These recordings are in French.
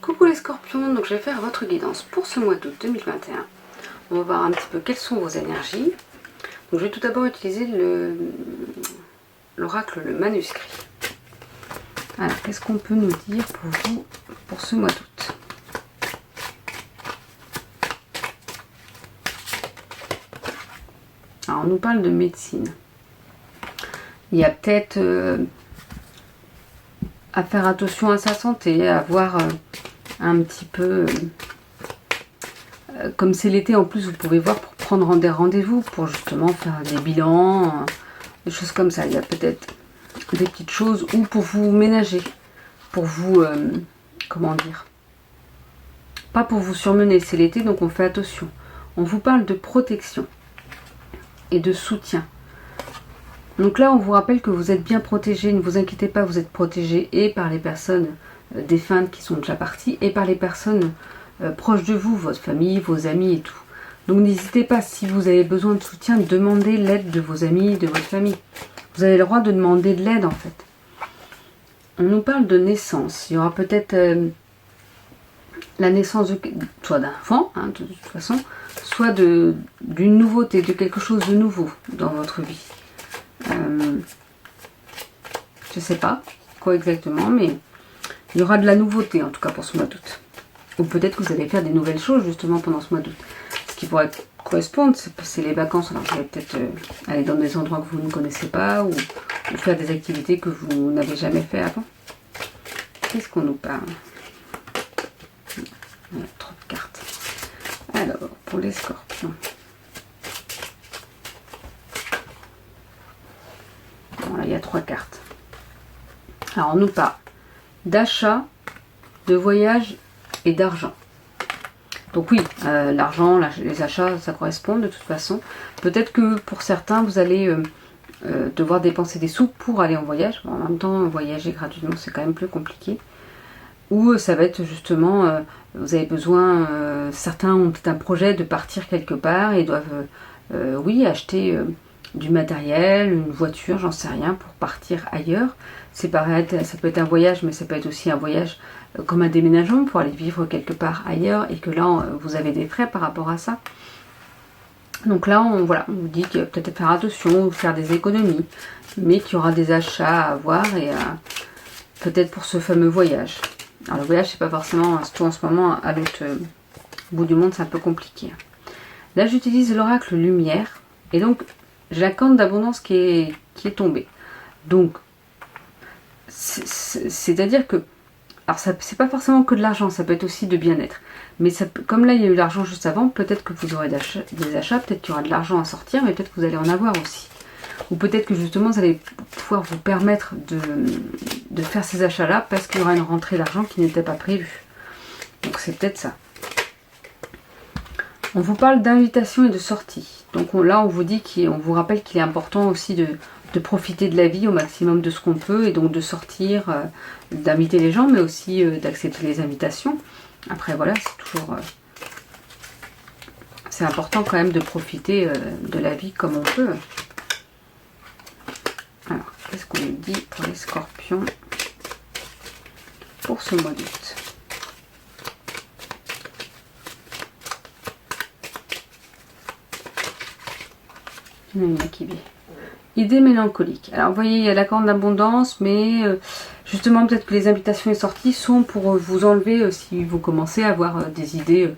Coucou les scorpions, donc je vais faire votre guidance pour ce mois d'août 2021. On va voir un petit peu quelles sont vos énergies. Donc je vais tout d'abord utiliser l'oracle, le manuscrit. Alors, qu'est-ce qu'on peut nous dire pour vous pour ce mois d'août? Alors, on nous parle de médecine. Il y a peut-être à faire attention à sa santé, à voir un petit peu... comme c'est l'été en plus, vous pouvez voir pour prendre des rendez-vous, pour justement faire des bilans, des choses comme ça. Il y a peut-être des petites choses, ou pour vous ménager, pour vous... comment dire? Pas pour vous surmener, c'est l'été, donc on fait attention. On vous parle de protection et de soutien. Donc là, on vous rappelle que vous êtes bien protégé, ne vous inquiétez pas, vous êtes protégé et par les personnes défuntes qui sont déjà parties et par les personnes proches de vous, votre famille, vos amis et tout. Donc n'hésitez pas, si vous avez besoin de soutien, demandez l'aide de vos amis, de votre famille. Vous avez le droit de demander de l'aide en fait. On nous parle de naissance. Il y aura peut-être la naissance soit d'un enfant, hein, de toute façon, soit d'une nouveauté, de quelque chose de nouveau dans votre vie. Je sais pas quoi exactement, mais il y aura de la nouveauté en tout cas pour ce mois d'août. Ou peut-être que vous allez faire des nouvelles choses justement pendant ce mois d'août. Ce qui pourrait correspondre, c'est les vacances. Alors vous allez peut-être aller dans des endroits que vous ne connaissez pas ou faire des activités que vous n'avez jamais fait avant. Qu'est-ce qu'on nous parle? Il y a trop de cartes. Alors, pour les scorpions. Voilà, il y a 3 cartes. Alors, on nous parle d'achat, de voyage et d'argent. Donc oui, l'argent, les achats, ça correspond de toute façon. Peut-être que pour certains, vous allez devoir dépenser des sous pour aller en voyage. Bon, en même temps, voyager gratuitement, c'est quand même plus compliqué. Ou ça va être justement, vous avez besoin, certains ont peut-être un projet de partir quelque part et doivent, oui, acheter du matériel, une voiture, j'en sais rien, pour partir ailleurs. C'est pareil, ça peut être un voyage, mais ça peut être aussi un voyage comme un déménagement pour aller vivre quelque part ailleurs et que là, vous avez des frais par rapport à ça. Donc là, voilà, on vous dit que peut-être faire attention, faire des économies, mais qu'il y aura des achats à avoir et peut-être pour ce fameux voyage. Alors le voyage, c'est pas forcément, surtout en ce moment, à l'autre bout du monde, c'est un peu compliqué. Là, j'utilise l'oracle lumière, et donc j'ai la corne d'abondance qui est tombée. Donc, c'est-à-dire que, alors c'est pas forcément que de l'argent, ça peut être aussi de bien-être. Mais ça, comme là, il y a eu l'argent juste avant, peut-être que vous aurez des achats, peut-être qu'il y aura de l'argent à sortir, mais peut-être que vous allez en avoir aussi. Ou peut-être que justement, vous allez pouvoir vous permettre de faire ces achats-là parce qu'il y aura une rentrée d'argent qui n'était pas prévue. Donc c'est peut-être ça. On vous parle d'invitation et de sortie. Donc là, on vous dit on vous rappelle qu'il est important aussi de profiter de la vie au maximum de ce qu'on peut et donc de sortir, d'inviter les gens, mais aussi d'accepter les invitations. Après, voilà, c'est toujours... c'est important quand même de profiter de la vie comme on peut. Alors, qu'est-ce qu'on nous dit pour les scorpions pour ce mois d'août? Il y en a une qui vit. Idée mélancolique. Alors, vous voyez, il y a la corne d'abondance, mais justement, peut-être que les invitations et sorties sont pour vous enlever si vous commencez à avoir des idées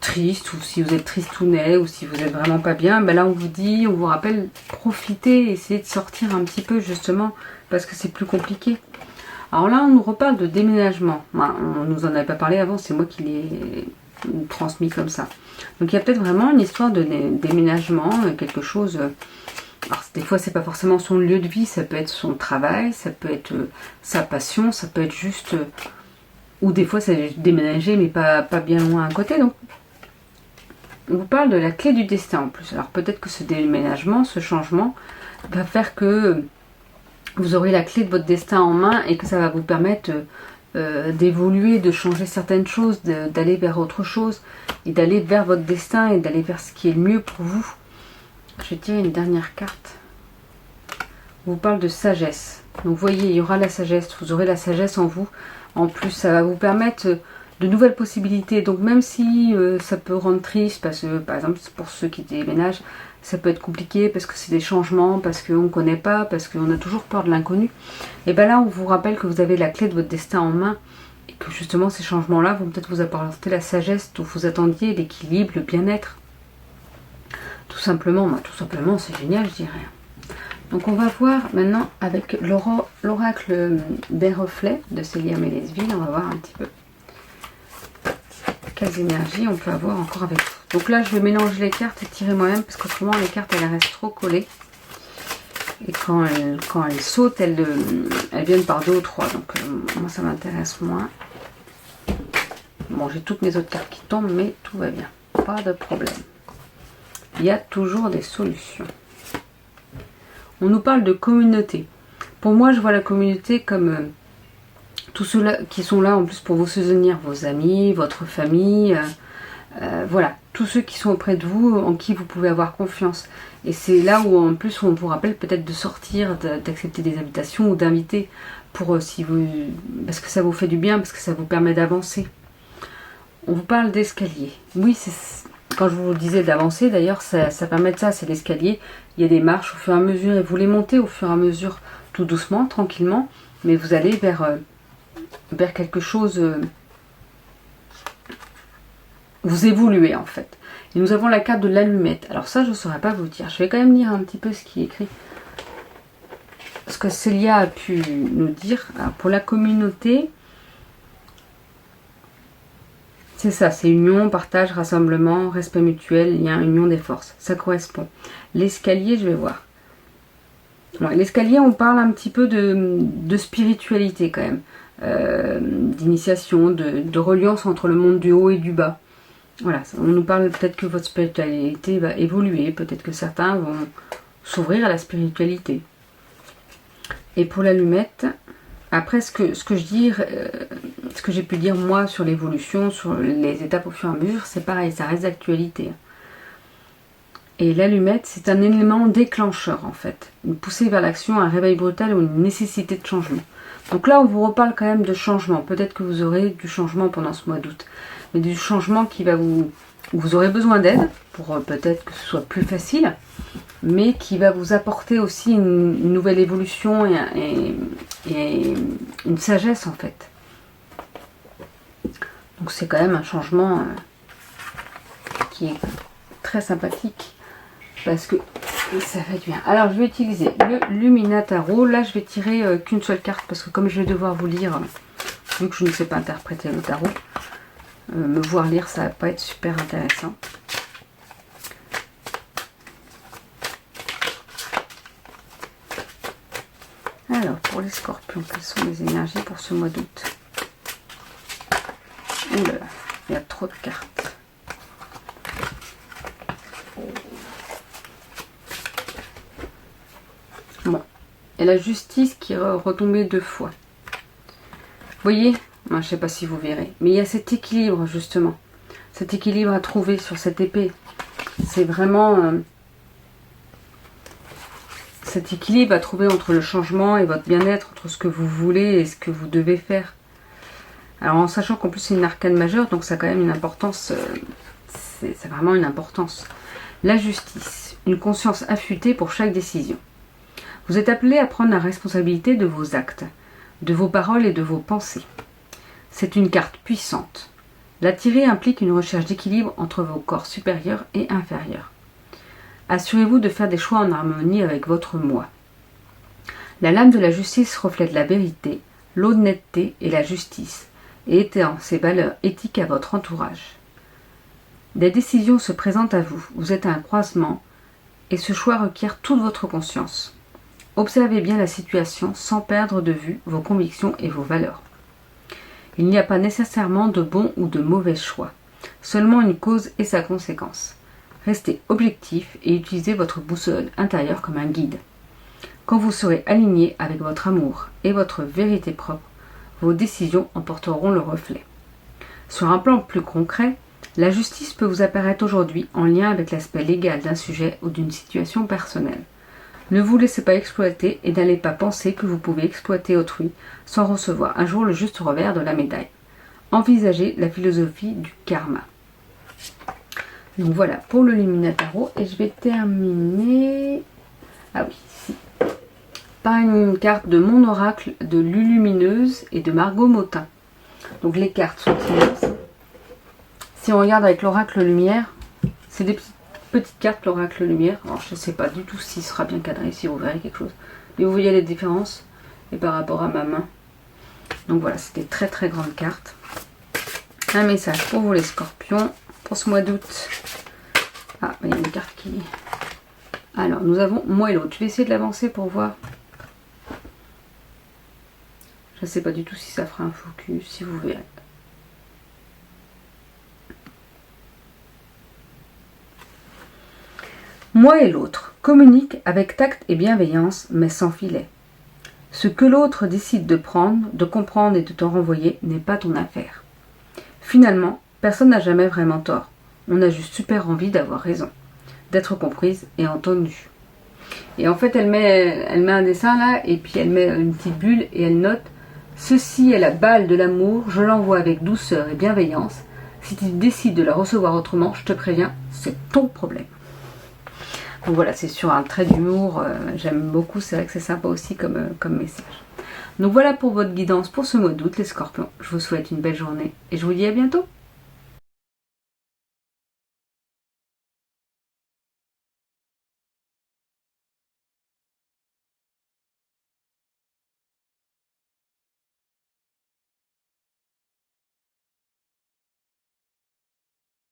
tristes, ou si vous êtes tristounet, ou si vous êtes vraiment pas bien. Ben là, on vous dit, on vous rappelle, profitez, essayez de sortir un petit peu, justement, parce que c'est plus compliqué. Alors là, on nous reparle de déménagement. Enfin, on nous en avait pas parlé avant, c'est moi qui l'ai transmis comme ça. Donc il y a peut-être vraiment une histoire de déménagement, quelque chose... alors des fois c'est pas forcément son lieu de vie, ça peut être son travail, ça peut être sa passion, ça peut être juste... ou des fois c'est déménager mais pas bien loin à côté. Donc on vous parle de la clé du destin en plus. Alors peut-être que ce déménagement, ce changement va faire que vous aurez la clé de votre destin en main et que ça va vous permettre d'évoluer, de changer certaines choses, d'aller vers autre chose et d'aller vers votre destin et d'aller vers ce qui est le mieux pour vous. Je vais tirer une dernière carte. On vous parle de sagesse. Donc vous voyez, il y aura la sagesse, vous aurez la sagesse en vous. En plus, ça va vous permettre de nouvelles possibilités. Donc même si ça peut rendre triste, parce que par exemple pour ceux qui déménagent, ça peut être compliqué parce que c'est des changements, parce qu'on ne connaît pas, parce qu'on a toujours peur de l'inconnu. Et bien là, on vous rappelle que vous avez la clé de votre destin en main et que justement ces changements-là vont peut-être vous apporter la sagesse dont vous attendiez, l'équilibre, le bien-être. Tout simplement, c'est génial, je dirais. Donc on va voir maintenant avec l'oracle des reflets de Célia Mélesville. On va voir un petit peu quelles énergies on peut avoir encore avec vous. Donc là, je vais mélanger les cartes et tirer moi-même parce qu'autrement, les cartes, elles restent trop collées. Et quand elles sautent, elles viennent par 2 ou 3. Donc moi, ça m'intéresse moins. Bon, j'ai toutes mes autres cartes qui tombent, mais tout va bien. Pas de problème. Il y a toujours des solutions. On nous parle de communauté. Pour moi, je vois la communauté comme tous ceux-là qui sont là en plus pour vous soutenir, vos amis, votre famille, voilà, tous ceux qui sont auprès de vous, en qui vous pouvez avoir confiance. Et c'est là où en plus on vous rappelle peut-être de sortir, d'accepter des invitations ou d'inviter pour si vous, parce que ça vous fait du bien, parce que ça vous permet d'avancer. On vous parle d'escalier. Oui, c'est quand je vous disais d'avancer, d'ailleurs, ça permet de ça, c'est l'escalier. Il y a des marches au fur et à mesure et vous les montez au fur et à mesure, tout doucement, tranquillement, mais vous allez vers quelque chose. Vous évoluez en fait. Et nous avons la carte de l'allumette. Alors ça, je ne saurais pas vous dire. Je vais quand même lire un petit peu ce qui est écrit. Ce que Célia a pu nous dire. Alors, pour la communauté, c'est ça, c'est union, partage, rassemblement, respect mutuel, lien, union des forces. Ça correspond. L'escalier, je vais voir. L'escalier, on parle un petit peu de spiritualité quand même. D'initiation, de reliance entre le monde du haut et du bas. Voilà, on nous parle peut-être que votre spiritualité va évoluer, peut-être que certains vont s'ouvrir à la spiritualité. Et pour l'allumette, après ce que j'ai pu dire moi sur l'évolution, sur les étapes au fur et à mesure, c'est pareil, ça reste d'actualité. Et l'allumette, c'est un élément déclencheur en fait, une poussée vers l'action, un réveil brutal ou une nécessité de changement. Donc là, on vous reparle quand même de changement. Peut-être que vous aurez du changement pendant ce mois d'août. Mais du changement qui va vous aurez besoin d'aide pour peut-être que ce soit plus facile, mais qui va vous apporter aussi une nouvelle évolution et une sagesse en fait. Donc c'est quand même un changement qui est très sympathique parce que ça fait du bien. Alors je vais utiliser le Lumina Tarot. Là je vais tirer qu'une seule carte parce que comme je vais devoir vous lire, vu que je ne sais pas interpréter le tarot, me voir lire ça va pas être super intéressant. Alors pour les scorpions, quelles sont les énergies pour ce mois d'août? Ouh là là, il y a trop de cartes. Bon, et la justice qui est retombée 2 fois. Vous voyez, je ne sais pas si vous verrez, mais il y a cet équilibre justement. Cet équilibre à trouver sur cette épée. C'est vraiment cet équilibre à trouver entre le changement et votre bien-être, entre ce que vous voulez et ce que vous devez faire. Alors en sachant qu'en plus c'est une arcane majeure, donc ça a quand même une importance, c'est vraiment une importance. La justice, une conscience affûtée pour chaque décision. Vous êtes appelé à prendre la responsabilité de vos actes, de vos paroles et de vos pensées. C'est une carte puissante. La tirer implique une recherche d'équilibre entre vos corps supérieurs et inférieurs. Assurez-vous de faire des choix en harmonie avec votre moi. La lame de la justice reflète la vérité, l'honnêteté et la justice, et étend ces valeurs éthiques à votre entourage. Des décisions se présentent à vous, vous êtes à un croisement, et ce choix requiert toute votre conscience. Observez bien la situation sans perdre de vue vos convictions et vos valeurs. Il n'y a pas nécessairement de bon ou de mauvais choix, seulement une cause et sa conséquence. Restez objectif et utilisez votre boussole intérieure comme un guide. Quand vous serez aligné avec votre amour et votre vérité propre, vos décisions en porteront le reflet. Sur un plan plus concret, la justice peut vous apparaître aujourd'hui en lien avec l'aspect légal d'un sujet ou d'une situation personnelle. Ne vous laissez pas exploiter et n'allez pas penser que vous pouvez exploiter autrui sans recevoir un jour le juste revers de la médaille. envisager la philosophie du karma. Donc voilà pour le Luminataro. Et je vais terminer... Ah oui, si. Par une carte de mon oracle de Lulumineuse et de Margot Motin. Donc les cartes sont immenses. Si on regarde avec l'oracle lumière, c'est des petites cartes l'oracle lumière. Alors je ne sais pas du tout s'il sera bien cadré, si vous verrez quelque chose. Mais vous voyez les différences et par rapport à ma main. Donc voilà, c'est des très très grandes cartes. Un message pour vous les scorpions pour ce mois d'août. Ah, il y a une carte qui... Alors, nous avons moi et l'autre. Je vais essayer de l'avancer pour voir. Je ne sais pas du tout si ça fera un focus, si vous verrez. Moi et l'autre communiquent avec tact et bienveillance, mais sans filet. Ce que l'autre décide de prendre, de comprendre et de te renvoyer n'est pas ton affaire. Finalement, personne n'a jamais vraiment tort. On a juste super envie d'avoir raison, d'être comprise et entendue. Et en fait, elle met un dessin là, et puis elle met une petite bulle, et elle note « Ceci est la balle de l'amour, je l'envoie avec douceur et bienveillance. Si tu décides de la recevoir autrement, je te préviens, c'est ton problème. » Donc voilà, c'est sur un trait d'humour, j'aime beaucoup, c'est vrai que c'est sympa aussi comme message. Donc voilà pour votre guidance pour ce mois d'août, les scorpions. Je vous souhaite une belle journée, et je vous dis à bientôt.